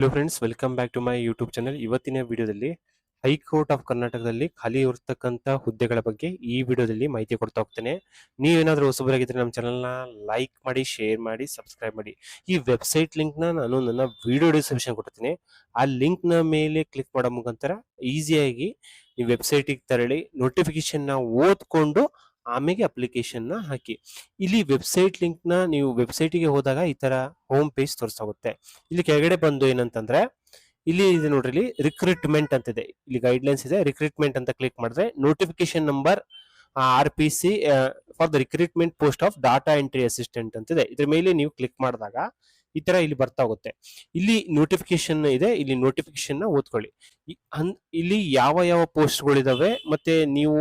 Hello friends, welcome back to my YouTube channel. ಇವತ್ತಿನ ವಿಡಿಯೋದಲ್ಲಿ high court of ಕರ್ನಾಟಕದಲ್ಲಿ ಖಾಲಿ ಇರತಕ್ಕಂಥ ಹುದ್ದೆಗಳ ಬಗ್ಗೆ ಈ ವಿಡಿಯೋದಲ್ಲಿ ಮಾಹಿತಿ ಕೊಡ್ತಾ ಹೋಗ್ತೇನೆ. ನೀವೇನಾದರೂ ಹೊಸಬರಾಗಿದ್ರೆ ನಮ್ಮ ಚಾನಲ್ನ ಲೈಕ್ ಮಾಡಿ, ಶೇರ್ ಮಾಡಿ, ಸಬ್ಸ್ಕ್ರೈಬ್ ಮಾಡಿ. ಈ ವೆಬ್ಸೈಟ್ ಲಿಂಕ್ನ ನಾನು ನನ್ನ ವಿಡಿಯೋ ಡಿಸ್ಕ್ರಿಪ್ಷನ್ ಕೊಡ್ತೀನಿ. ಆ ಲಿಂಕ್ನ ಮೇಲೆ ಕ್ಲಿಕ್ ಮಾಡೋ ಮುಖಾಂತರ ಈಸಿಯಾಗಿ ಈ ವೆಬ್ಸೈಟಿಗೆ ತೆರಳಿ ನೋಟಿಫಿಕೇಶನ್ನ ಓದ್ಕೊಂಡು ಆಮೇಲೆ ಅಪ್ಲಿಕೇಶನ್ನ ಹಾಕಿ. ಇಲ್ಲಿ ವೆಬ್ಸೈಟ್ ಲಿಂಕ್ನ ನೀವು ವೆಬ್ಸೈಟಿಗೆ ಹೋದಾಗ ಈ ತರ ಹೋಮ್ ಪೇಜ್ ತೋರಿಸಾಗುತ್ತೆ. ಇಲ್ಲಿ ಕೆಳಗಡೆ ಬಂದು ಏನಂತಂದ್ರೆ ಇಲ್ಲಿ ಇದೆ ನೋಡ್ರಿ, ಇಲ್ಲಿ ರಿಕ್ರೂಟ್ಮೆಂಟ್ ಅಂತಿದೆ, ಇಲ್ಲಿ ಗೈಡ್ಲೈನ್ಸ್ ಇದೆ. ರಿಕ್ರೂಟ್ಮೆಂಟ್ ಅಂತ ಕ್ಲಿಕ್ ಮಾಡಿದ್ರೆ notification number RPC for the recruitment post of data entry assistant ಅಂತಿದೆ. ಇದ್ರ ಮೇಲೆ ನೀವು ಕ್ಲಿಕ್ ಮಾಡಿದಾಗ ಈ ತರ ಇಲ್ಲಿ ಬರ್ತಾ ಹೋಗುತ್ತೆ. ಇಲ್ಲಿ ನೋಟಿಫಿಕೇಶನ್ ಇದೆ, ಇಲ್ಲಿ ನೋಟಿಫಿಕೇಶನ್ ಓದ್ಕೊಳ್ಳಿ. ಇಲ್ಲಿ ಯಾವ ಯಾವ ಪೋಸ್ಟ್ಗಳಿದಾವೆ ಮತ್ತೆ ನೀವು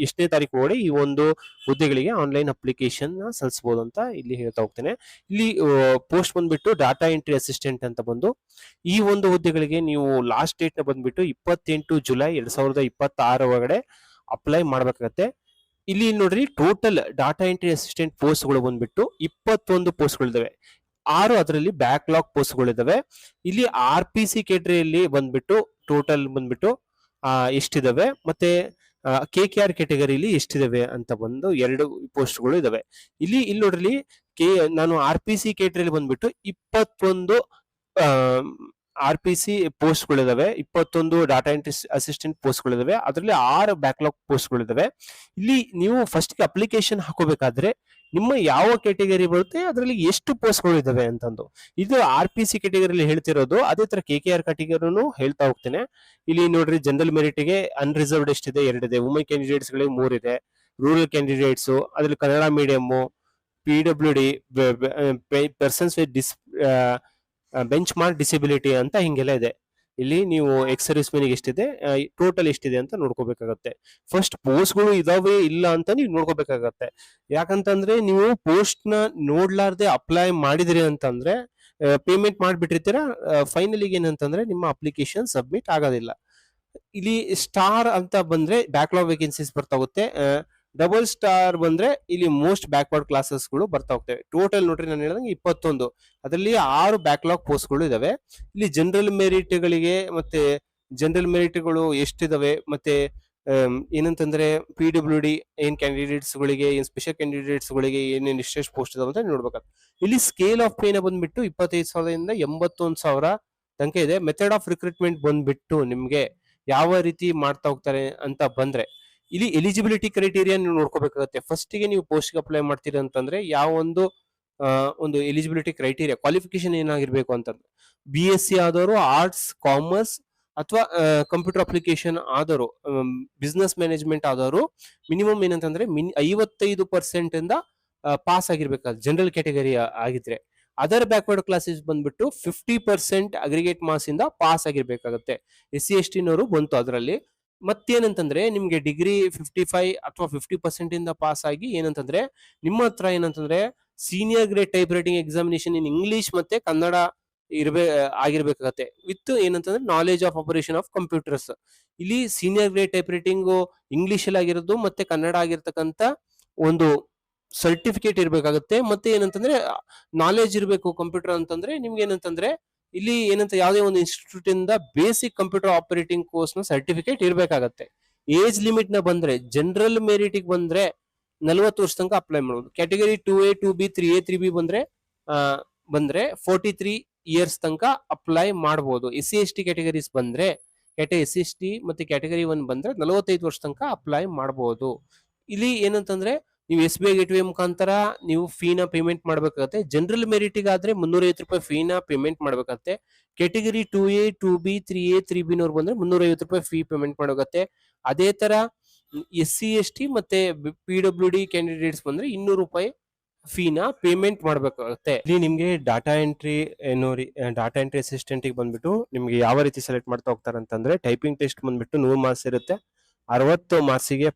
ಎಷ್ಟನೇ ತಾರೀಕು ಒಳಗೆ ಈ ಒಂದು ಹುದ್ದೆಗಳಿಗೆ ಆನ್ಲೈನ್ ಅಪ್ಲಿಕೇಶನ್ ಸಲ್ಲಿಸಬಹುದು ಅಂತ ಇಲ್ಲಿ ಹೇಳ್ತಾ ಹೋಗ್ತೇನೆ. ಇಲ್ಲಿ ಪೋಸ್ಟ್ ಬಂದ್ಬಿಟ್ಟು ಡಾಟಾ ಎಂಟ್ರಿ ಅಸಿಸ್ಟೆಂಟ್ ಅಂತ ಬಂದು ಈ ಒಂದು ಹುದ್ದೆಗಳಿಗೆ ನೀವು ಲಾಸ್ಟ್ ಡೇಟ್ ನ ಬಂದ್ಬಿಟ್ಟು 28 ಜುಲೈ 2026 ಒಳಗಡೆ ಅಪ್ಲೈ ಮಾಡ್ಬೇಕಾಗತ್ತೆ. ಇಲ್ಲಿ ನೋಡ್ರಿ, ಟೋಟಲ್ ಡಾಟಾ ಎಂಟ್ರಿ ಅಸಿಸ್ಟೆಂಟ್ ಪೋಸ್ಟ್ಗಳು ಬಂದ್ಬಿಟ್ಟು 21 ಪೋಸ್ಟ್ಗಳಿದಾವೆ. 6 ಅದರಲ್ಲಿ ಬ್ಯಾಕ್ಲಾಗ್ ಪೋಸ್ಟ್ಗಳಿದಾವೆ. ಇಲ್ಲಿ RPC ಕೆಟಗರಿಯಲ್ಲಿ ಬಂದ್ಬಿಟ್ಟು ಟೋಟಲ್ ಬಂದ್ಬಿಟ್ಟು ಎಷ್ಟಿದಾವೆ, ಮತ್ತೆ KKR ಕೆಟಗರಿಲಿ ಎಷ್ಟಿದಾವೆ ಅಂತ ಬಂದು 2 ಪೋಸ್ಟ್ಗಳು ಇದಾವೆ. ಇಲ್ಲಿ ನೋಡ್ರಿ, ನಾನು RPC ಕೆಟಗರಿಯಲ್ಲಿ ಬಂದ್ಬಿಟ್ಟು 21 RPC ಪೋಸ್ಟ್ಗಳಿದಾವೆ, 21 ಡಾಟಾ ಎಂಟ್ರಿ ಅಸಿಸ್ಟೆಂಟ್ ಪೋಸ್ಟ್ಗಳಿದಾವೆ. ಅದರಲ್ಲಿ 6 ಬ್ಯಾಕ್ಲಾಗ್ ಪೋಸ್ಟ್ಗಳಿದಾವೆ. ಇಲ್ಲಿ ನೀವು ಫಸ್ಟ್ ಅಪ್ಲಿಕೇಶನ್ ಹಾಕೋಬೇಕಾದ್ರೆ ನಿಮ್ಮ ಯಾವ ಕೆಟಗರಿ ಬರುತ್ತೆ, ಅದರಲ್ಲಿ ಎಷ್ಟು ಪೋಸ್ಟ್ಗಳು ಇದಾವೆ ಅಂತಂದು. ಇದು RPC ಕೆಟಗರಿಯಲ್ಲಿ ಹೇಳ್ತಿರೋದು. ಅದೇ ತರ KKR ಕೆಟಗರಿನೂ ಹೇಳ್ತಾ ಹೋಗ್ತೇನೆ. ಇಲ್ಲಿ ನೋಡ್ರಿ, ಜನರಲ್ ಮೆರಿಟ್ಗೆ ಅನ್ರಿಸರ್ವ್ಡ್ ಎಷ್ಟಿದೆ, 2 ಇದೆ. ವುಮೆನ್ ಕ್ಯಾಂಡಿಡೇಟ್ಸ್ ಗಳಿಗೆ 3 ಇದೆ. ರೂರಲ್ ಕ್ಯಾಂಡಿಡೇಟ್ಸ್ ಅದ್ರಲ್ಲಿ Kannada medium, PWD, persons with bench mark disability ಅಂತ ಹಿಂಗೆಲ್ಲ ಇದೆ. ಇಲ್ಲಿ ನೀವು ಎಕ್ಸ್ ಸರ್ವಿಸ್ ಮೆನ್ಗೆ ಎಷ್ಟಿದೆ, ಟೋಟಲ್ ಎಷ್ಟಿದೆ ಅಂತ ನೋಡ್ಕೋಬೇಕಾಗತ್ತೆ. ಫಸ್ಟ್ ಪೋಸ್ಟ್ಗಳು ಇದಾವೆ ಇಲ್ಲ ಅಂತ ನೀವು ನೋಡ್ಕೋಬೇಕಾಗತ್ತೆ. ಯಾಕಂತಂದ್ರೆ ನೀವು ಪೋಸ್ಟ್ ನ ನೋಡ್ಲಾರ್ದೆ ಅಪ್ಲೈ ಮಾಡಿದ್ರಿ ಅಂತಂದ್ರೆ ಪೇಮೆಂಟ್ ಮಾಡಿಬಿಟ್ಟಿರ್ತೀರಾ, ಫೈನಲಿಗೆ ಏನಂತಂದ್ರೆ ನಿಮ್ಮ ಅಪ್ಲಿಕೇಶನ್ ಸಬ್ಮಿಟ್ ಆಗೋದಿಲ್ಲ. ಇಲ್ಲಿ ಸ್ಟಾರ್ ಅಂತ ಬಂದ್ರೆ ಬ್ಯಾಕ್ಲಾಗ್ ವೇಕೆನ್ಸೀಸ್ ಬರ್ತಾ ಹೋಗುತ್ತೆ. ಡಬಲ್ ಸ್ಟಾರ್ ಬಂದ್ರೆ ಇಲ್ಲಿ ಮೋಸ್ಟ್ ಬ್ಯಾಕ್ವರ್ಡ್ ಕ್ಲಾಸಸ್ಗಳು ಬರ್ತಾ ಹೋಗ್ತವೆ. ಟೋಟಲ್ ನೋಡ್ರಿ, ನಾನು ಹೇಳಿದಂಗೆ 21, ಅದರಲ್ಲಿ 6 ಬ್ಯಾಕ್ಲಾಗ್ ಪೋಸ್ಟ್ಗಳು ಇದಾವೆ. ಇಲ್ಲಿ ಜನರಲ್ ಮೆರಿಟ್ಗಳಿಗೆ ಮತ್ತೆ ಜನರಲ್ ಮೆರಿಟ್ಗಳು ಎಷ್ಟಿದಾವೆ, ಮತ್ತೆ ಏನಂತಂದ್ರೆ PWD ಏನ್ ಕ್ಯಾಂಡಿಡೇಟ್ಸ್ ಗಳಿಗೆ, ಏನ್ ಸ್ಪೆಷಲ್ ಕ್ಯಾಂಡಿಡೇಟ್ಸ್ ಗಳಿಗೆ ಏನೇನು ಎಷ್ಟೆಷ್ಟು ಪೋಸ್ಟ್ ಇದಾವೆ ಅಂತ ನೋಡ್ಬೇಕಾಗ್ತದೆ. ಇಲ್ಲಿ ಸ್ಕೇಲ್ ಆಫ್ ಪೇನ ಬಂದ್ಬಿಟ್ಟು 25,000 ಇಂದ 81,000 ತನಕ ಇದೆ. ಮೆಥಡ್ ಆಫ್ ರಿಕ್ರೂಟ್ಮೆಂಟ್ ಬಂದ್ಬಿಟ್ಟು ನಿಮ್ಗೆ ಯಾವ ರೀತಿ ಮಾಡ್ತಾ ಹೋಗ್ತಾರೆ ಅಂತ ಬಂದ್ರೆ, ಇಲ್ಲಿ ಎಲಿಜಿಬಿಲಿಟಿ ಕ್ರೈಟೀರಿಯಾ ನೀವು ನೋಡ್ಕೋಬೇಕಾಗುತ್ತೆ. ಫಸ್ಟ್ ಗೆ ನೀವು ಪೋಸ್ಟ್ ಅಪ್ಲೈ ಮಾಡ್ತೀರಿ ಅಂತಂದ್ರೆ ಯಾವ ಒಂದು ಎಲಿಜಿಬಿಲಿಟಿ ಕ್ರೈಟೀರಿಯಾ, ಕ್ವಾಲಿಫಿಕೇಶನ್ ಏನಾಗಿರ್ಬೇಕು ಅಂತಂದ್ರೆ BSc ಆದವರು, ಆರ್ಟ್ಸ್, ಕಾಮರ್ಸ್ ಅಥವಾ ಕಂಪ್ಯೂಟರ್ ಅಪ್ಲಿಕೇಶನ್ ಆದವರು, ಬಿಸ್ನೆಸ್ ಮ್ಯಾನೇಜ್ಮೆಂಟ್ ಆದವರು ಮಿನಿಮಮ್ ಏನಂತಂದ್ರೆ 55% ಇಂದ ಪಾಸ್ ಆಗಿರ್ಬೇಕಾದ್ರೆ ಜನರಲ್ ಕ್ಯಾಟಗರಿ ಆಗಿದ್ರೆ. ಅದರ್ ಬ್ಯಾಕ್ವರ್ಡ್ ಕ್ಲಾಸಸ್ ಬಂದ್ಬಿಟ್ಟು 50% ಅಗ್ರಿಗೇಟ್ ಮಾರ್ಕ್ಸ್ ಇಂದ ಪಾಸ್ ಆಗಿರ್ಬೇಕಾಗತ್ತೆ. SC ST ನವರು ಬಂತು ಅದರಲ್ಲಿ. ಮತ್ತೇನಂತಂದ್ರೆ ನಿಮ್ಗೆ ಡಿಗ್ರಿ 55 ಅಥವಾ 50% ಇಂದ ಪಾಸ್ ಆಗಿ ಏನಂತಂದ್ರೆ ನಿಮ್ಮ ಹತ್ರ ಏನಂತಂದ್ರೆ senior grade typewriting examination in English ಮತ್ತೆ ಕನ್ನಡ ಆಗಿರ್ಬೇಕಾಗತ್ತೆ. ವಿತ್ ಏನಂತಂದ್ರೆ knowledge of operation of computers. ಇಲ್ಲಿ senior grade typewriting English ಅಲ್ಲಿ ಆಗಿರೋದು ಮತ್ತೆ ಕನ್ನಡ ಆಗಿರ್ತಕ್ಕಂಥ ಒಂದು ಸರ್ಟಿಫಿಕೇಟ್ ಇರ್ಬೇಕಾಗತ್ತೆ. ಮತ್ತೆ ಏನಂತಂದ್ರೆ ನಾಲೆಜ್ ಇರಬೇಕು ಕಂಪ್ಯೂಟರ್ ಅಂತಂದ್ರೆ ನಿಮ್ಗೆ ಏನಂತಂದ್ರೆ ಇಲ್ಲಿ ಏನಂತ ಯಾವುದೇ ಒಂದು ಇನ್ಸ್ಟಿಟ್ಯೂಟ್ ಇಂದ ಬೇಸಿಕ್ ಕಂಪ್ಯೂಟರ್ ಆಪರೇಟಿಂಗ್ ಕೋರ್ಸ್ ನ ಸರ್ಟಿಫಿಕೇಟ್ ಇರ್ಬೇಕಾಗತ್ತೆ. ಏಜ್ ಲಿಮಿಟ್ ನ ಬಂದ್ರೆ ಜನರಲ್ ಮೆರಿಟ್ ಬಂದ್ರೆ 40 ವರ್ಷ ತನಕ ಅಪ್ಲೈ ಮಾಡಬಹುದು. Category 2A 2B 3A 3B ಬಂದ್ರೆ 43 ಇಯರ್ಸ್ ತನಕ ಅಪ್ಲೈ ಮಾಡಬಹುದು. SC ST ಕ್ಯಾಟಗರೀಸ್ ಬಂದ್ರೆ SC ST ಮತ್ತೆ ಕ್ಯಾಟಗರಿ 1 ಬಂದ್ರೆ 45 ವರ್ಷ ತನಕ ಅಪ್ಲೈ ಮಾಡಬಹುದು. ಇಲ್ಲಿ ಏನಂತಂದ್ರೆ ನೀವು SBI ಗೇಟ್ವೇ ಮುಖಾಂತರ ನೀವು ಫೀನ ಪೇಮೆಂಟ್ ಮಾಡ್ಬೇಕಾಗತ್ತೆ. ಜನರಲ್ ಮೆರಿಟ್ ಆದ್ರೆ 350 ರೂಪಾಯಿ ಫೀನ ಪೇಮೆಂಟ್ ಮಾಡ್ಬೇಕಾಗತ್ತೆ. Category 2A 2B 3A 3B ನವ್ರು ಬಂದ್ರೆ 350 ರೂಪಾಯಿ ಫೀ ಪೇಮೆಂಟ್ ಮಾಡೋಗತ್ತೆ. ಅದೇ ತರ SC ST ಮತ್ತೆ PWD ಕ್ಯಾಂಡಿಡೇಟ್ಸ್ ಬಂದ್ರೆ 200 ರೂಪಾಯಿ ಫೀನ ಪೇಮೆಂಟ್ ಮಾಡ್ಬೇಕಾಗುತ್ತೆ. ಇಲ್ಲಿ ನಿಮ್ಗೆ data entry data entry assistant ಬಂದ್ಬಿಟ್ಟು ನಿಮ್ಗೆ ಯಾವ ರೀತಿ ಸೆಲೆಕ್ಟ್ ಮಾಡ್ತಾ ಹೋಗ್ತಾರೆ ಅಂತಂದ್ರೆ, ಟೈಪಿಂಗ್ ಟೆಸ್ಟ್ ಬಂದ್ಬಿಟ್ಟು 100 ಮಾರ್ಕ್ಸ್ ಇರುತ್ತೆ. 60 ಮಾರ್ಕ್ಸಿಗೆ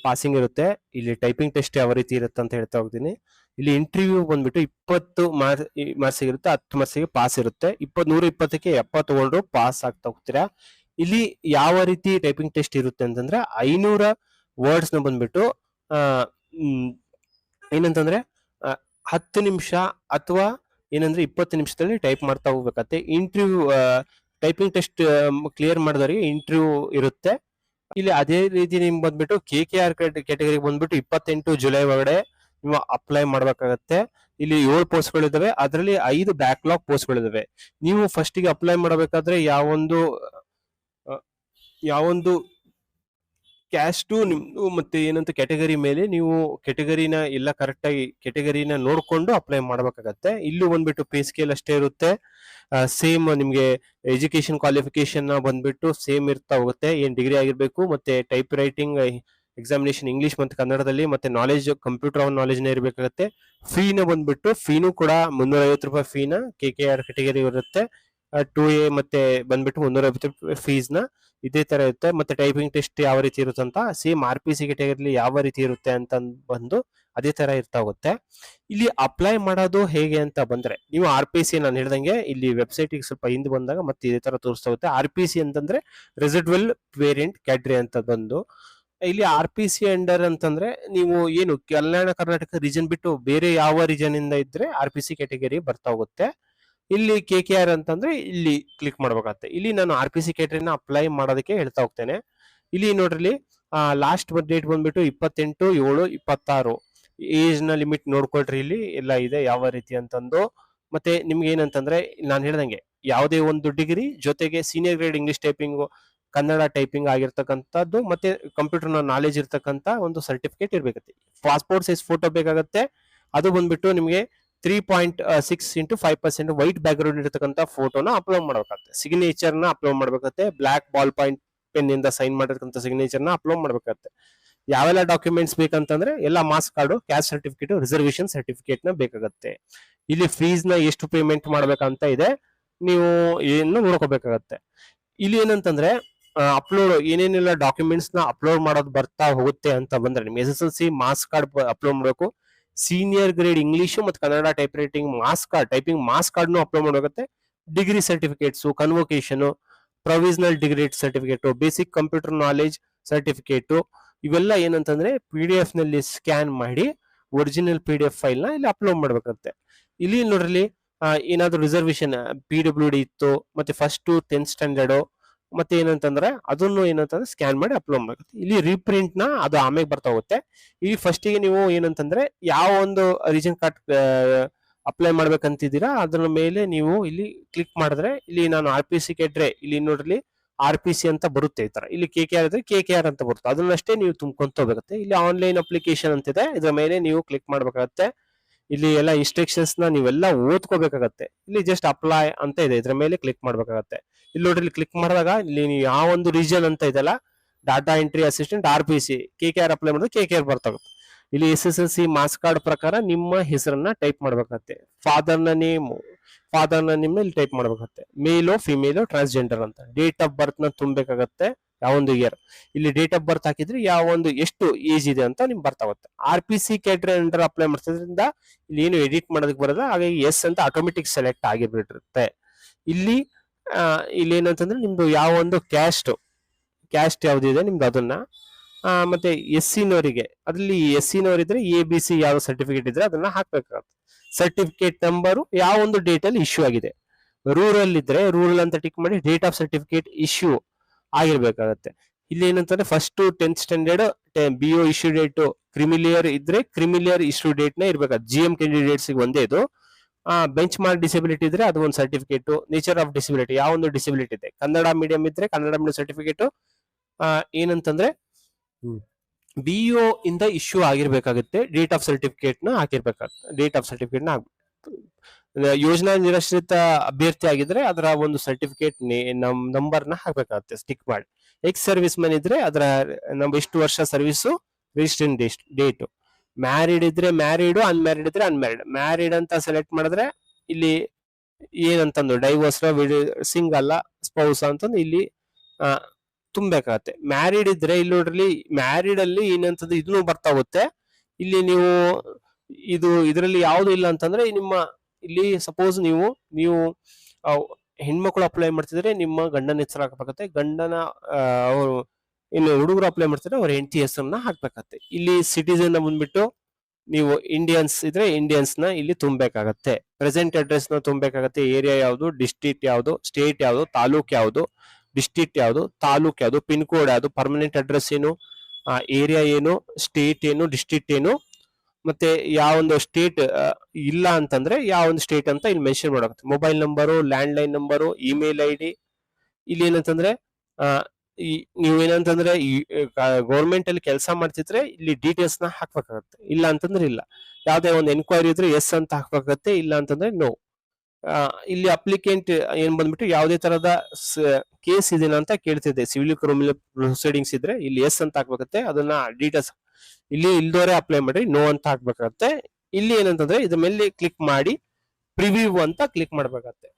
ಪಾಸಿಂಗ್ ಇರುತ್ತೆ. ಇಲ್ಲಿ ಟೈಪಿಂಗ್ ಟೆಸ್ಟ್ ಯಾವ ರೀತಿ ಇರುತ್ತೆ ಅಂತ ಹೇಳ್ತಾ ಹೋಗ್ತೀನಿ. ಇಲ್ಲಿ ಇಂಟರ್ವ್ಯೂ ಬಂದ್ಬಿಟ್ಟು 20 ಮಾರ್ಕ್ಸ್ ಇರುತ್ತೆ, 10 ಮಾರ್ಕ್ಸಿಗೆ ಪಾಸ್ ಇರುತ್ತೆ. 120ಕ್ಕೆ 70 ತಗೊಂಡ್ರು ಪಾಸ್ ಆಗ್ತಾ ಹೋಗ್ತೀರಾ. ಇಲ್ಲಿ ಯಾವ ರೀತಿ ಟೈಪಿಂಗ್ ಟೆಸ್ಟ್ ಇರುತ್ತೆ ಅಂತಂದ್ರೆ 500 ವರ್ಡ್ಸ್ ನ ಬಂದ್ಬಿಟ್ಟು ಏನಂತಂದ್ರೆ 10 ನಿಮಿಷ ಅಥವಾ ಏನಂದ್ರೆ 20 ನಿಮಿಷದಲ್ಲಿ ಟೈಪ್ ಮಾಡ್ತಾ ಹೋಗ್ಬೇಕತ್ತೆ. ಇಂಟರ್ವ್ಯೂ ಟೈಪಿಂಗ್ ಟೆಸ್ಟ್ ಕ್ಲಿಯರ್ ಮಾಡಿದವರಿಗೆ ಇಂಟರ್ವ್ಯೂ ಇರುತ್ತೆ. ಇಲ್ಲಿ ಅದೇ ರೀತಿ ನಿಮ್ಗೆ ಬಂದ್ಬಿಟ್ಟು KKR ಕ್ಯಾಟಗರಿಗೆ ಬಂದ್ಬಿಟ್ಟು 28 ಜುಲೈ ಒಳಗಡೆ ನೀವು ಅಪ್ಲೈ ಮಾಡ್ಬೇಕಾಗತ್ತೆ. ಇಲ್ಲಿ 7 ಪೋಸ್ಟ್ಗಳಿದಾವೆ, ಅದರಲ್ಲಿ 5 ಬ್ಯಾಕ್ಲಾಗ್ ಪೋಸ್ಟ್ಗಳಿದಾವೆ. ನೀವು ಫಸ್ಟಿಗೆ ಅಪ್ಲೈ ಮಾಡಬೇಕಾದ್ರೆ ಯಾವೊಂದು ಕ್ಯಾಸ್ಟು ನಿಮ್ದು ಮತ್ತೆ ಏನಂತ ಕ್ಯಾಟಗರಿ ಮೇಲೆ ನೀವು ಕ್ಯಾಟಗರಿನ ಎಲ್ಲ ಕರೆಕ್ಟ್ ಆಗಿ ಕ್ಯಾಟಗರಿನ ನೋಡ್ಕೊಂಡು ಅಪ್ಲೈ ಮಾಡ್ಬೇಕಾಗತ್ತೆ. ಇಲ್ಲೂ ಬಂದ್ಬಿಟ್ಟು ಪೇ ಸ್ಕೇಲ್ ಅಷ್ಟೇ ಇರುತ್ತೆ. ಸೇಮ್ ನಿಮ್ಗೆ ಎಜುಕೇಶನ್ ಕ್ವಾಲಿಫಿಕೇಶನ್ ಬಂದ್ಬಿಟ್ಟು ಸೇಮ್ ಇರ್ತಾ ಹೋಗುತ್ತೆ. ಏನ್ ಡಿಗ್ರಿ ಆಗಿರ್ಬೇಕು, ಮತ್ತೆ ಟೈಪ್ ರೈಟಿಂಗ್ ಎಕ್ಸಾಮಿನೇಷನ್ ಇಂಗ್ಲಿಷ್ ಮತ್ತೆ ಕನ್ನಡದಲ್ಲಿ, ಮತ್ತೆ ನಾಲೆಜ್ ಕಂಪ್ಯೂಟರ್ ನಾಲೆಜ್ ನೇ ಇರಬೇಕಾಗತ್ತೆ. ಫೀನ ಬಂದ್ಬಿಟ್ಟು ಫೀನು ಕೂಡ 350 ರೂಪಾಯಿ ಫೀನ KKR ಕ್ಯಾಟಗರಿ ಇರುತ್ತೆ. 2A ಮತ್ತೆ ಬಂದ್ಬಿಟ್ಟು 350 ಫೀಸ್ ನ ಇದೇ ತರ ಇರುತ್ತೆ. ಮತ್ತೆ ಟೈಪಿಂಗ್ ಟೆಸ್ಟ್ ಯಾವ ರೀತಿ ಇರುತ್ತೆ ಅಂತ ಸೇಮ್ RPC ಕ್ಯಾಟಗರಿಲಿ ಯಾವ ರೀತಿ ಇರುತ್ತೆ ಅಂತ ಬಂದು ಅದೇ ತರ ಇರ್ತಾ ಹೋಗುತ್ತೆ. ಇಲ್ಲಿ ಅಪ್ಲೈ ಮಾಡೋದು ಹೇಗೆ ಅಂತ ಬಂದ್ರೆ, ನೀವು RPC ನಾನು ಹೇಳ್ದಂಗೆ ಇಲ್ಲಿ ವೆಬ್ಸೈಟ್ ಸ್ವಲ್ಪ ಹಿಂದೆ ಬಂದಾಗ ಮತ್ತೆ ಇದೇ ತರ ತೋರಿಸ್ತಾ ಹೋಗುತ್ತೆ. RPC ಅಂತಂದ್ರೆ ರೆಸಿಡ್ಯುವಲ್ ವೇರಿಯಂಟ್ ಕ್ಯಾಟಗರಿ ಅಂತ ಬಂದು, ಇಲ್ಲಿ RPC ಅಂಡರ್ ಅಂತಂದ್ರೆ ನೀವು ಏನು ಕಲ್ಯಾಣ ಕರ್ನಾಟಕ ರೀಜನ್ ಬಿಟ್ಟು ಬೇರೆ ಯಾವ ರೀಜನ್ ಇಂದ ಇದ್ರೆ RPC ಕ್ಯಾಟಗರಿ ಬರ್ತಾ ಹೋಗುತ್ತೆ. ಇಲ್ಲಿ KKR ಅಂತಂದ್ರೆ ಇಲ್ಲಿ ಕ್ಲಿಕ್ ಮಾಡ್ಬೇಕಾಗತ್ತೆ. ಇಲ್ಲಿ ನಾನು RPC ಕ್ಯಾಟಗರಿನ ಅಪ್ಲೈ ಮಾಡೋದಕ್ಕೆ ಹೇಳ್ತಾ ಹೋಗ್ತೇನೆ. ಇಲ್ಲಿ ನೋಡ್ರಿ, ಲಾಸ್ಟ್ ಡೇಟ್ ಬಂದ್ಬಿಟ್ಟು 28/7/26. ಏಜ್ ನ ಲಿಮಿಟ್ ನೋಡ್ಕೊಳ್ರಿ, ಇಲ್ಲಿ ಎಲ್ಲ ಇದೆ ಯಾವ ರೀತಿ ಅಂತಂದು. ಮತ್ತೆ ನಿಮ್ಗೆ ಏನಂತಂದ್ರೆ ನಾನು ಹೇಳ್ದಂಗೆ ಯಾವುದೇ ಒಂದು ಡಿಗ್ರಿ ಜೊತೆಗೆ senior grade English typing, Kannada typing ಆಗಿರ್ತಕ್ಕಂಥದ್ದು, ಮತ್ತೆ ಕಂಪ್ಯೂಟರ್ ನಾಲೆಜ್ ಇರ್ತಕ್ಕಂಥ ಒಂದು ಸರ್ಟಿಫಿಕೇಟ್ ಇರ್ಬೇಕತ್ತೆ. ಪಾಸ್ಪೋರ್ಟ್ ಸೈಜ್ ಫೋಟೋ ಬೇಕಾಗತ್ತೆ. ಅದು ಬಂದ್ಬಿಟ್ಟು ನಿಮಗೆ 3.6 into 5% ವೈಟ್ ಬ್ಯಾಕ್ ಗ್ರೌಂಡ್ ಇರತಕ್ಕಂಥ ಫೋಟೋನ ಅಪ್ಲೋಡ್ ಮಾಡ್ಬೇಕಾಗುತ್ತೆ. ಸಿಗ್ನೇಚರ್ ನ ಅಪ್ಲೋಡ್ ಮಾಡ್ಬೇಕಾಗುತ್ತೆ. ಬ್ಲಾಕ್ ಬಾಲ್ ಪಾಯಿಂಟ್ ಪೆನ್ ಇಂದ ಸೈನ್ ಮಾಡಿರ್ತಕ್ಕಂಥ ಸಿಗ್ನೇಚರ್ ನ ಅಪ್ಲೋಡ್ ಮಾಡ್ಬೇಕಾಗುತ್ತೆ. ಯಾವೆಲ್ಲ ಡಾಕ್ಯುಮೆಂಟ್ಸ್ ಬೇಕಂತಂದ್ರೆ ಎಲ್ಲ marks card, caste certificate, reservation certificate ನ ಬೇಕಾಗುತ್ತೆ. ಇಲ್ಲಿ ಫೀಸ್ ನ ಎಷ್ಟು ಪೇಮೆಂಟ್ ಮಾಡ್ಬೇಕಂತ ಇದೆ, ನೀವು ಏನು ನೋಡ್ಕೋಬೇಕಾಗತ್ತೆ. ಇಲ್ಲಿ ಏನಂತಂದ್ರೆ ಅಪ್ಲೋಡ್ ಏನೇನೆಲ್ಲ ಡಾಕ್ಯುಮೆಂಟ್ಸ್ ನ ಅಪ್ಲೋಡ್ ಮಾಡೋದು ಬರ್ತಾ ಹೋಗುತ್ತೆ ಅಂತ ಬಂದ್ರೆ, ನಿಮ್ಗೆ SSLC ಮಾರ್ಕ್ಸ್ ಕಾರ್ಡ್ ಅಪ್ಲೋಡ್ ಮಾಡಬೇಕು. ಸೀನಿಯರ್ ಗ್ರೇಡ್ ಇಂಗ್ಲಿಷ್ ಮತ್ತು Kannada type writing marks card, typing marks card upload ಮಾಡಬೇಕಾಗುತ್ತೆ. Degree certificates, convocation, provisional degree certificate, basic computer knowledge certificate, ಇವೆಲ್ಲ ಏನಂತಂದ್ರೆ PDF ನಲ್ಲಿ ಸ್ಕ್ಯಾನ್ ಮಾಡಿ ಒರಿಜಿನಲ್ PDF ಫೈಲ್ ನ ಇಲ್ಲಿ ಅಪ್ಲೋಡ್ ಮಾಡ್ಬೇಕಾಗುತ್ತೆ. ಇಲ್ಲಿ ನೋಡ್ರಿ, ಏನಾದ್ರು ರಿಸರ್ವೇಶನ್ PWD ಇತ್ತು, ಮತ್ತೆ ಫಸ್ಟ್ ಟು 10th ಸ್ಟ್ಯಾಂಡರ್ಡ್, ಮತ್ತೆ ಏನಂತಂದ್ರೆ ಅದನ್ನು ಏನಂತಂದ್ರೆ ಸ್ಕ್ಯಾನ್ ಮಾಡಿ ಅಪ್ಲೋಡ್ ಮಾಡುತ್ತೆ. ಇಲ್ಲಿ ರೀಪ್ರಿಂಟ್ ನ ಅದು ಆಮೇಲೆ ಬರ್ತಾ ಹೋಗುತ್ತೆ. ಈ ಫಸ್ಟಿಗೆ ನೀವು ಏನಂತಂದ್ರೆ ಯಾವ ಒಂದು ರೀಜನ್ ಕಾರ್ಡ್ ಅಪ್ಲೈ ಮಾಡ್ಬೇಕಂತಿದ್ದೀರಾ ಅದ್ರ ಮೇಲೆ ನೀವು ಇಲ್ಲಿ ಕ್ಲಿಕ್ ಮಾಡಿದ್ರೆ, ಇಲ್ಲಿ ನಾನು RPC ಕೇಟ್ರೆ ಇಲ್ಲಿ ನೋಡ್ರಿ RPC ಅಂತ ಬರುತ್ತೆ. ಈ ತರ ಇಲ್ಲಿ KKR ಇದ್ರೆ KKR ಅಂತ ಬರುತ್ತೆ. ಅದನ್ನಷ್ಟೇ ನೀವು ತುಂಬ್ಕೊಂತ ಹೋಗ್ಬೇಕಾಗುತ್ತೆ. ಇಲ್ಲಿ ಆನ್ಲೈನ್ ಅಪ್ಲಿಕೇಶನ್ ಅಂತಿದೆ, ಇದ್ರ ಮೇಲೆ ನೀವು ಕ್ಲಿಕ್ ಮಾಡ್ಬೇಕಾಗತ್ತೆ. ಇಲ್ಲಿ ಎಲ್ಲ ಇನ್ಸ್ಟ್ರಕ್ಷನ್ಸ್ ನ ನೀವೆಲ್ಲ ಓದ್ಕೋಬೇಕಾಗತ್ತೆ. ಇಲ್ಲಿ ಜಸ್ಟ್ ಅಪ್ಲೈ ಅಂತ ಇದೆ, ಇದ್ರ ಮೇಲೆ ಕ್ಲಿಕ್ ಮಾಡ್ಬೇಕಾಗತ್ತೆ. ಇಲ್ಲಿ ನೋಡ್ರಿ, ಕ್ಲಿಕ್ ಮಾಡಿದಾಗ ಇಲ್ಲಿ ನೀವು ಯಾವ ಒಂದು ರೀಜನ್ ಅಂತ ಇದೆಲ್ಲ, data entry assistant RPC KKR apply ಮಾಡಿದ್ರೆ KKR ಬರ್ತಾಗುತ್ತೆ. ಇಲ್ಲಿ SSLC ಮಾರ್ಕ್ಸ್ ಕಾರ್ಡ್ ಪ್ರಕಾರ ನಿಮ್ಮ ಹೆಸರನ್ನ ಟೈಪ್ ಮಾಡ್ಬೇಕಾಗತ್ತೆ. ಫಾದರ್ನ ನೇಮ್ ಇಲ್ಲಿ ಟೈಪ್ ಮಾಡ್ಬೇಕಾಗತ್ತೆ. ಮೇಲೋ ಫಿಮೇಲೋ ಟ್ರಾನ್ಸ್ಜೆಂಡರ್ ಅಂತ. ಡೇಟ್ ಆಫ್ ಬರ್ತ್ ನ ತುಂಬಬೇಕಾಗತ್ತೆ, ಯಾವೊಂದು ಇಯರ್. ಇಲ್ಲಿ ಡೇಟ್ ಆಫ್ ಬರ್ತ್ ಹಾಕಿದ್ರೆ ಯಾವೊಂದು ಎಷ್ಟು ಏಜ್ ಇದೆ ಅಂತ ನಿಮ್ಗೆ ಬರ್ತಾಗುತ್ತೆ. RPC ಕ್ಯಾಟಗರಿ ಅಂಡರ್ ಅಪ್ಲೈ ಮಾಡ್ಸೋದ್ರಿಂದ ಇಲ್ಲಿ ಏನು ಎಡಿಟ್ ಮಾಡೋದಕ್ಕೆ ಬರೋಲ್ಲ, ಹಾಗಾಗಿ ಎಸ್ ಅಂತ ಆಟೋಮೆಟಿಕ್ ಸೆಲೆಕ್ಟ್ ಆಗಿಬಿಟ್ಟಿರುತ್ತೆ. ಇಲ್ಲಿ ಏನಂತಂದ್ರೆ ನಿಮ್ದು ಯಾವ ಒಂದು ಕ್ಯಾಸ್ಟ್ ಯಾವ್ದಿದೆ ನಿಮ್ದು ಅದನ್ನ, ಮತ್ತೆ SC ನವರಿಗೆ ಅದ್ರಲ್ಲಿ SC ನವರಿದ್ರೆ ABC ಯಾವ ಸರ್ಟಿಫಿಕೇಟ್ ಇದ್ರೆ ಅದನ್ನ ಹಾಕ್ಬೇಕಾಗುತ್ತೆ. ಸರ್ಟಿಫಿಕೇಟ್ ನಂಬರು ಯಾವ ಒಂದು ಡೇಟ್ ಅಲ್ಲಿ ಇಶ್ಯೂ ಆಗಿದೆ. ರೂರಲ್ ಇದ್ರೆ ರೂರಲ್ ಅಂತ ಟಿಕ್ ಮಾಡಿ ಡೇಟ್ ಆಫ್ ಸರ್ಟಿಫಿಕೇಟ್ ಇಶ್ಯೂ ಆಗಿರ್ಬೇಕಾಗತ್ತೆ. ಇಲ್ಲಿ ಏನಂತಂದ್ರೆ first to 10th standard BO issue date, creamy layer ಇದ್ರೆ ಕ್ರಿಮಿಲಿಯರ್ ಇಶ್ಯೂ ಡೇಟ್ ನ ಇರ್ಬೇಕಾಗುತ್ತೆ. GM ಕ್ಯಾಂಡಿಡೇಟ್ಸ್ ಒಂದೇ ಇದು. ಬೆಂಚ್ ಮಾರ್ಕ್ ಡಿಸಬಿಲಿಟಿ ಇದ್ರೆ ಅದು ಒಂದು ಸರ್ಟಿಫಿಕೇಟ್. ನೇಚರ್ ಆಫ್ ಡಿಸಬಿಲಿಟಿ, ಯಾವ ಒಂದು ಡಿಸಬಿಲಿಟಿ ಇದೆ. ಕನ್ನಡ ಮೀಡಿಯಂ ಇದ್ರೆ ಕನ್ನಡ ಮೀಡಿಯಂ ಸರ್ಟಿಫಿಕೇಟ್. ಏನಂತಂದ್ರೆ BO ಇಂದ ಇಶ್ಯೂ ಆಗಿರ್ಬೇಕಾಗುತ್ತೆ. ಡೇಟ್ ಆಫ್ ಸರ್ಟಿಫಿಕೇಟ್ ನ ಹಾಕಿರ್ಬೇಕಾಗುತ್ತೆ. ಡೇಟ್ ಆಫ್ ಸರ್ಟಿಫಿಕೇಟ್ ನ ಯೋಜನಾ ನಿರಾಶ್ರಿತ ಅಭ್ಯರ್ಥಿ ಆಗಿದ್ರೆ ಅದರ ಒಂದು ಸರ್ಟಿಫಿಕೇಟ್ ನಂಬರ್ ನ ಹಾಕ್ಬೇಕಾಗುತ್ತೆ ಸ್ಟಿಕ್ ಮಾಡಿ. ಎಕ್ಸ್ ಸರ್ವಿಸ್ ಮ್ಯಾನ್ ಇದ್ರೆ ಅದರ ಎಷ್ಟು ವರ್ಷ ಸರ್ವಿಸು, ರಿಜಿಸ್ಟ್ರೇಷನ್ ಡೇಟ್. ಮ್ಯಾರಿಡ್ ಇದ್ರೆ ಮ್ಯಾರಿಡ್, ಅನ್ಮ್ಯಾರಿಡ್ ಇದ್ರೆ ಅನ್ಮ್ಯಾರಿಡ್. ಮ್ಯಾರಿಡ್ ಅಂತ ಸೆಲೆಕ್ಟ್ ಮಾಡಿದ್ರೆ ಇಲ್ಲಿ ಏನಂತಂದು ಡೈವೋರ್ಸ್, ಸಿಂಗಲ್, ಸ್ಪೌಸ್ ಅಂತಂದು ಇಲ್ಲಿ ತುಂಬಬೇಕಾಗತ್ತೆ. ಮ್ಯಾರಿಡ್ ಇದ್ರೆ ಇಲ್ಲಿ ನೋಡ್ರಿ, ಮ್ಯಾರಿಡ್ ಅಲ್ಲಿ ಏನಂತಂದ್ರೆ ಇದನ್ನು ಬರ್ತಾ ಹೋಗುತ್ತೆ. ಇಲ್ಲಿ ನೀವು ಇದರಲ್ಲಿ ಯಾವ್ದು ಇಲ್ಲ ಅಂತಂದ್ರೆ ನಿಮ್ಮ ಇಲ್ಲಿ ಸಪೋಸ್ ನೀವು ಹೆಣ್ಮಕ್ಳು ಅಪ್ಲೈ ಮಾಡ್ತಿದ್ರೆ ನಿಮ್ಮ ಗಂಡನ ಹೆಸರು ಹಾಕಬೇಕಾಗತ್ತೆ. ಗಂಡನ ಅವರು ಇನ್ನು ಹುಡುಗರು ಅಪ್ಲೈ ಮಾಡ್ತಿದ್ರೆ ಅವ್ರ ಹೆಂಡತಿ ಹೆಸರನ್ನ ಹಾಕ್ಬೇಕಾಗತ್ತೆ. ಇಲ್ಲಿ ಸಿಟಿಸನ್ ಬಂದ್ಬಿಟ್ಟು ನೀವು ಇಂಡಿಯನ್ಸ್ ಇದ್ರೆ ಇಂಡಿಯನ್ಸ್ ನ ಇಲ್ಲಿ ತುಂಬಬೇಕಾಗತ್ತೆ. ಪ್ರೆಸೆಂಟ್ ಅಡ್ರೆಸ್ ನ ತುಂಬಬೇಕಾಗತ್ತೆ. ಏರಿಯಾ ಯಾವುದು, ಡಿಸ್ಟ್ರಿಕ್ಟ್ ಯಾವುದು, ಸ್ಟೇಟ್ ಯಾವುದು, ತಾಲೂಕ್ ಯಾವುದು, ಡಿಸ್ಟ್ರಿಕ್ಟ್ ಯಾವುದು, ತಾಲೂಕ್ ಯಾವುದು, ಪಿನ್ ಕೋಡ್ ಯಾವುದು, ಪರ್ಮನೆಂಟ್ ಅಡ್ರೆಸ್ ಏನು, ಏರಿಯಾ ಏನು, ಸ್ಟೇಟ್ ಏನು, ಡಿಸ್ಟ್ರಿಕ್ಟ್ ಏನು, ಮತ್ತೆ ಯಾವೊಂದು ಸ್ಟೇಟ್ ಇಲ್ಲ ಅಂತಂದ್ರೆ ಯಾವೊಂದು ಸ್ಟೇಟ್ ಅಂತ ಇಲ್ಲಿ ಮೆನ್ಷನ್ ಮಾಡಾಗುತ್ತೆ. Mobile number, land line number, email I D. ಇಲ್ಲಿ ಏನಂತಂದ್ರೆ ನೀವೇನಂತಂದ್ರೆ ಈ ಗೌರ್ಮೆಂಟ್ ಅಲ್ಲಿ ಕೆಲಸ ಮಾಡ್ತಿದ್ರೆ ಇಲ್ಲಿ ಡೀಟೇಲ್ಸ್ ನ ಹಾಕ್ಬೇಕಾಗತ್ತೆ. ಇಲ್ಲ ಅಂತಂದ್ರೆ ಇಲ್ಲ. ಯಾವ್ದೇ ಒಂದು ಎನ್ಕ್ವೈರಿ ಇದ್ರೆ ಎಸ್ ಅಂತ ಹಾಕ್ಬೇಕಾಗತ್ತೆ, ಇಲ್ಲ ಅಂತಂದ್ರೆ ನೋ. ಇಲ್ಲಿ ಅಪ್ಲಿಕೆಂಟ್ ಏನ್ ಬಂದ್ಬಿಟ್ಟು ಯಾವುದೇ ತರದ ಕೇಸ್ ಇದೆನಾ ಅಂತ ಕೇಳ್ತಿದೆ. ಸಿವಿಲ್ ಕ್ರಿಮಿನಲ್ ಪ್ರೊಸೀಡಿಂಗ್ಸ್ ಇದ್ರೆ ಇಲ್ಲಿ ಎಸ್ ಅಂತ ಹಾಕ್ಬೇಕಾಗತ್ತೆ. ಅದನ್ನ ಡೀಟೇಲ್ಸ್ ಇಲ್ಲಿ ಇಲ್ದೋರೆ ಅಪ್ಲೈ ಮಾಡಿ ನೋ ಅಂತ ಹಾಕ್ಬೇಕಾಗತ್ತೆ. ಇಲ್ಲಿ ಏನಂತಂದ್ರೆ ಇದ್ರ ಮೇಲೆ ಕ್ಲಿಕ್ ಮಾಡಿ ಪ್ರಿವ್ಯೂ ಅಂತ ಕ್ಲಿಕ್ ಮಾಡ್ಬೇಕಾಗತ್ತೆ.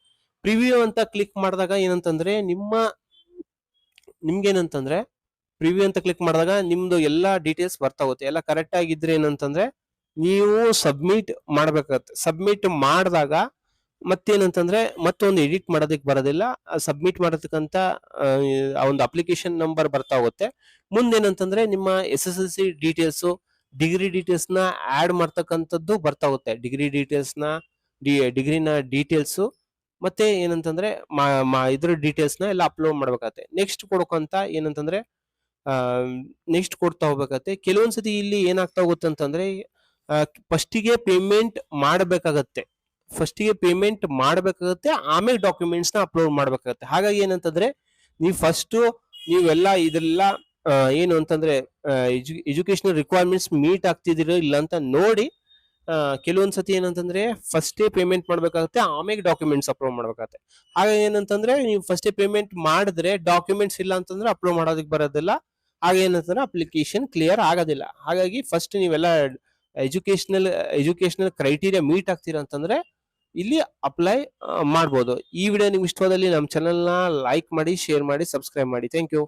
ಪ್ರಿವ್ಯೂ ಅಂತ ಕ್ಲಿಕ್ ಮಾಡಿದಾಗ ಏನಂತಂದ್ರೆ ನಿಮ್ಗೇನಂತಂದ್ರೆ ಪ್ರಿವ್ಯೂ ಅಂತ ಕ್ಲಿಕ್ ಮಾಡಿದಾಗ ನಿಮ್ದು ಎಲ್ಲಾ ಡೀಟೇಲ್ಸ್ ಬರ್ತಾ ಹೋಗುತ್ತೆ. ಎಲ್ಲ ಕರೆಕ್ಟ್ ಆಗಿದ್ರೆ ಏನಂತಂದ್ರೆ ನೀವು ಸಬ್ಮಿಟ್ ಮಾಡ್ಬೇಕಾಗತ್ತೆ. ಸಬ್ಮಿಟ್ ಮಾಡಿದಾಗ ಮತ್ತೇನಂತಂದ್ರೆ ಮತ್ತೊಂದು ಎಡಿಟ್ ಮಾಡೋದಕ್ಕೆ ಬರೋದಿಲ್ಲ. ಸಬ್ಮಿಟ್ ಮಾಡೋದಕ್ಕಂತ ಆ ಒಂದು ಅಪ್ಲಿಕೇಶನ್ ನಂಬರ್ ಬರ್ತಾ ಹೋಗುತ್ತೆ. ಮುಂದೇನಂತಂದ್ರೆ ನಿಮ್ಮ SSLC ಡೀಟೇಲ್ಸ್, ಡಿಗ್ರಿ ಡೀಟೇಲ್ಸ್ ನ ಆಡ್ ಮಾಡ್ತಕ್ಕಂಥದ್ದು ಬರ್ತಾ ಹೋಗುತ್ತೆ. ಡಿಗ್ರಿ ಡೀಟೇಲ್ಸ್ ನ ಡಿಗ್ರಿನ ಡೀಟೇಲ್ಸ್ ಮತ್ತೆ ಏನಂತಂದ್ರೆ ಇದ್ರ ಡೀಟೇಲ್ಸ್ ನ ಎಲ್ಲ ಅಪ್ಲೋಡ್ ಮಾಡ್ಬೇಕಾಗತ್ತೆ. ನೆಕ್ಸ್ಟ್ ಕೊಡೋಕಂತ ಏನಂತಂದ್ರೆ ನೆಕ್ಸ್ಟ್ ಕೊಡ್ತಾ ಹೋಗ್ಬೇಕಾಗತ್ತೆ. ಕೆಲವೊಂದ್ಸತಿ ಇಲ್ಲಿ ಏನಾಗ್ತಾ ಹೋಗುತ್ತೆ ಅಂತಂದ್ರೆ ಫಸ್ಟಿಗೆ ಪೇಮೆಂಟ್ ಮಾಡಬೇಕಾಗತ್ತೆ. ಆಮೇಲೆ ಡಾಕ್ಯುಮೆಂಟ್ಸ್ ನ ಅಪ್ಲೋಡ್ ಮಾಡ್ಬೇಕಾಗತ್ತೆ. ಹಾಗಾಗಿ ಏನಂತಂದ್ರೆ ನೀವೆಲ್ಲ ಇದೆಲ್ಲ ಏನು ಅಂತಂದ್ರೆ ಎಜುಕೇಶನಲ್ ರಿಕ್ವೈರ್ಮೆಂಟ್ಸ್ ಮೀಟ್ ಆಗ್ತಿದಿರೋ ಇಲ್ಲ ಅಂತ ನೋಡಿ ಕೆಲವೊಂದ್ಸತಿ ಏನಂತಂದ್ರೆ ಫಸ್ಟೇ ಪೇಮೆಂಟ್ ಮಾಡ್ಬೇಕಾಗತ್ತೆ, ಆಮೇಲೆ ಡಾಕ್ಯುಮೆಂಟ್ಸ್ ಅಪ್ಲೋಡ್ ಮಾಡ್ಬೇಕಾಗತ್ತೆ. ಹಾಗಾಗಿ ಏನಂತಂದ್ರೆ ನೀವು ಫಸ್ಟೇ ಪೇಮೆಂಟ್ ಮಾಡಿದ್ರೆ ಡಾಕ್ಯುಮೆಂಟ್ಸ್ ಇಲ್ಲ ಅಂತಂದ್ರೆ ಅಪ್ಲೋಡ್ ಮಾಡೋದಕ್ಕೆ ಬರೋದಿಲ್ಲ. ಹಾಗೆ ಏನಂತಂದ್ರೆ ಅಪ್ಲಿಕೇಶನ್ ಕ್ಲಿಯರ್ ಆಗೋದಿಲ್ಲ. ಹಾಗಾಗಿ ಫಸ್ಟ್ ನೀವೆಲ್ಲ ಎಜುಕೇಶನಲ್ ಕ್ರೈಟೀರಿಯಾ ಮೀಟ್ ಆಗ್ತೀರಾ ಅಂತಂದ್ರೆ ಇಲ್ಲಿ ಅಪ್ಲೈ ಮಾಡ್ಬೋದು. ಈ ವಿಡಿಯೋ ನಿಮ್ಗೆ ಇಷ್ಟವಾದಲ್ಲಿ ನಮ್ಮ ಚಾನೆಲ್ ನ ಲೈಕ್ ಮಾಡಿ, ಶೇರ್ ಮಾಡಿ, ಸಬ್ಸ್ಕ್ರೈಬ್ ಮಾಡಿ. Thank you.